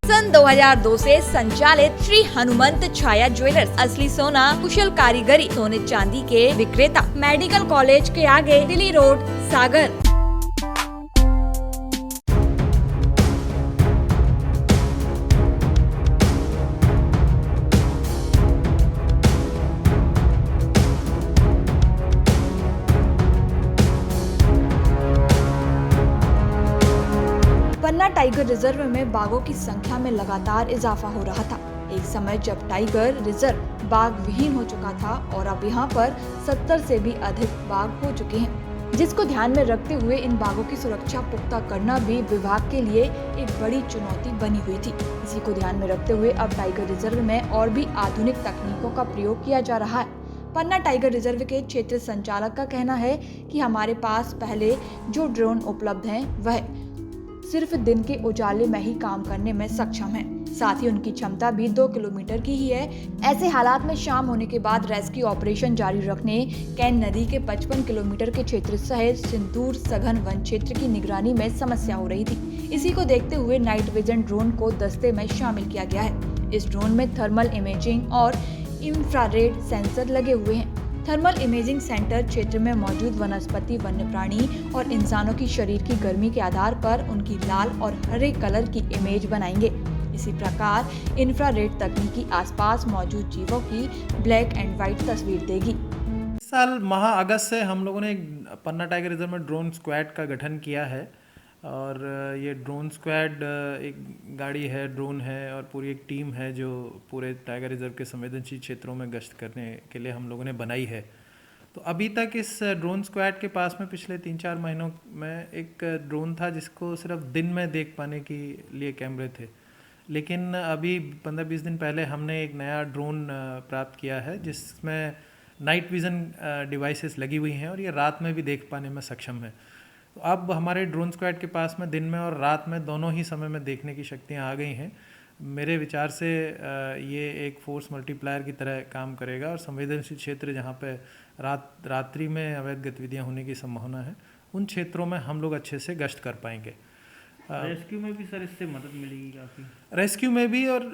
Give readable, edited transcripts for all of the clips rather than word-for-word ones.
सन 2002 से संचालित श्री हनुमंत छाया ज्वेलर्स, असली सोना, कुशल कारीगरी, सोने चांदी के विक्रेता, मेडिकल कॉलेज के आगे, दिल्ली रोड, सागर। पन्ना टाइगर रिजर्व में बाघों की संख्या में लगातार इजाफा हो रहा था। एक समय जब टाइगर रिजर्व बाघ विहीन हो चुका था और अब यहाँ पर 70 से भी अधिक बाघ हो चुके हैं, जिसको ध्यान में रखते हुए इन बाघों की सुरक्षा पुख्ता करना भी विभाग के लिए एक बड़ी चुनौती बनी हुई थी। इसी को ध्यान में रखते हुए अब टाइगर रिजर्व में और भी आधुनिक तकनीकों का प्रयोग किया जा रहा है। पन्ना टाइगर रिजर्व के क्षेत्र संचालक का कहना है कि हमारे पास पहले जो ड्रोन उपलब्ध हैं वह सिर्फ दिन के उजाले में ही काम करने में सक्षम है। साथ ही उनकी क्षमता भी 2 किलोमीटर की ही है। ऐसे हालात में शाम होने के बाद रेस्क्यू ऑपरेशन जारी रखने कैन नदी के 55 किलोमीटर के क्षेत्र सहित सिंदूर सघन वन क्षेत्र की निगरानी में समस्या हो रही थी। इसी को देखते हुए नाइट विजन ड्रोन को दस्ते में शामिल किया गया है। इस ड्रोन में थर्मल इमेजिंग और इंफ्रारेड सेंसर लगे हुए हैं। थर्मल इमेजिंग सेंटर क्षेत्र में मौजूद वनस्पति, वन्य प्राणी और इंसानों की शरीर की गर्मी के आधार पर उनकी लाल और हरे कलर की इमेज बनाएंगे। इसी प्रकार इंफ्रारेड तकनीकी आसपास मौजूद जीवों की ब्लैक एंड व्हाइट तस्वीर देगी। इस साल माह अगस्त से हम लोगों ने पन्ना टाइगर रिजर्व में ड्रोन स्क्वाड का गठन किया है और ये ड्रोन स्क्वाड एक गाड़ी है, ड्रोन है और पूरी एक टीम है जो पूरे टाइगर रिजर्व के संवेदनशील क्षेत्रों में गश्त करने के लिए हम लोगों ने बनाई है। तो अभी तक इस ड्रोन स्क्वाड के पास में पिछले 3-4 महीनों में एक ड्रोन था जिसको सिर्फ दिन में देख पाने के लिए कैमरे थे, लेकिन अभी 15-20 दिन पहले हमने एक नया ड्रोन प्राप्त किया है जिसमें नाइट विज़न डिवाइसेस लगी हुई हैं और ये रात में भी देख पाने में सक्षम है। तो अब हमारे ड्रोन स्क्वाड के पास में दिन में और रात में दोनों ही समय में देखने की शक्तियाँ आ गई हैं। मेरे विचार से ये एक फोर्स मल्टीप्लायर की तरह काम करेगा और संवेदनशील क्षेत्र जहाँ पे रात्रि में अवैध गतिविधियाँ होने की संभावना है, उन क्षेत्रों में हम लोग अच्छे से गश्त कर पाएंगे। रेस्क्यू में भी सर इससे मदद मिलेगी काफ़ी? रेस्क्यू में भी, और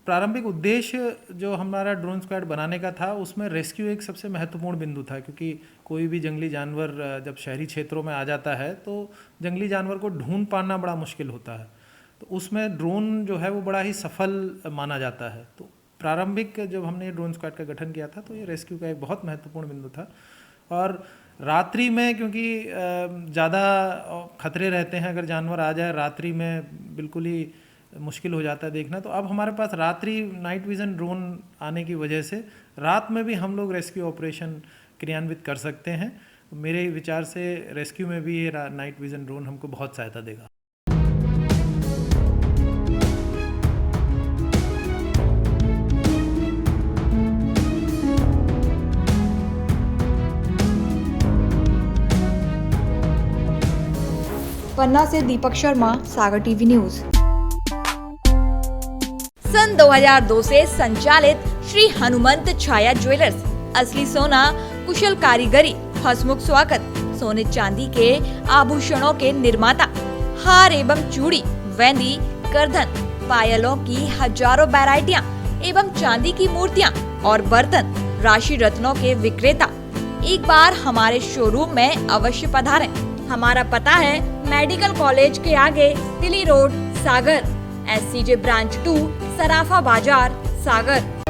प्रारंभिक उद्देश्य जो हमारा ड्रोन स्क्वाड बनाने का था उसमें रेस्क्यू एक सबसे महत्वपूर्ण बिंदु था, क्योंकि कोई भी जंगली जानवर जब शहरी क्षेत्रों में आ जाता है तो जंगली जानवर को ढूंढ पाना बड़ा मुश्किल होता है, तो उसमें ड्रोन जो है वो बड़ा ही सफल माना जाता है। तो प्रारंभिक जब हमने ड्रोन स्क्वाड का गठन किया था तो ये रेस्क्यू का एक बहुत महत्वपूर्ण बिंदु था। और रात्रि में क्योंकि ज़्यादा खतरे रहते हैं, अगर जानवर आ जाए रात्रि में बिल्कुल ही मुश्किल हो जाता है देखना, तो अब हमारे पास रात्रि नाइट विज़न ड्रोन आने की वजह से रात में भी हम लोग रेस्क्यू ऑपरेशन क्रियान्वित कर सकते हैं। मेरे विचार से रेस्क्यू में भी ये नाइट विज़न ड्रोन हमको बहुत सहायता देगा। पन्ना से दीपक शर्मा, सागर टीवी न्यूज। सन 2002 से संचालित श्री हनुमंत छाया ज्वेलर्स, असली सोना, कुशल कारीगरी, हंसमुख स्वागत, सोने चांदी के आभूषणों के निर्माता, हार एवं चूड़ी, वेंदी, करधन, पायलों की हजारों वैरायटियां एवं चांदी की मूर्तियां और बर्तन, राशि रत्नों के विक्रेता। एक बार हमारे शोरूम में अवश्य पधारें। हमारा पता है मेडिकल कॉलेज के आगे, दिल्ली रोड, सागर, SCJ ब्रांच 2, सराफा बाजार, सागर।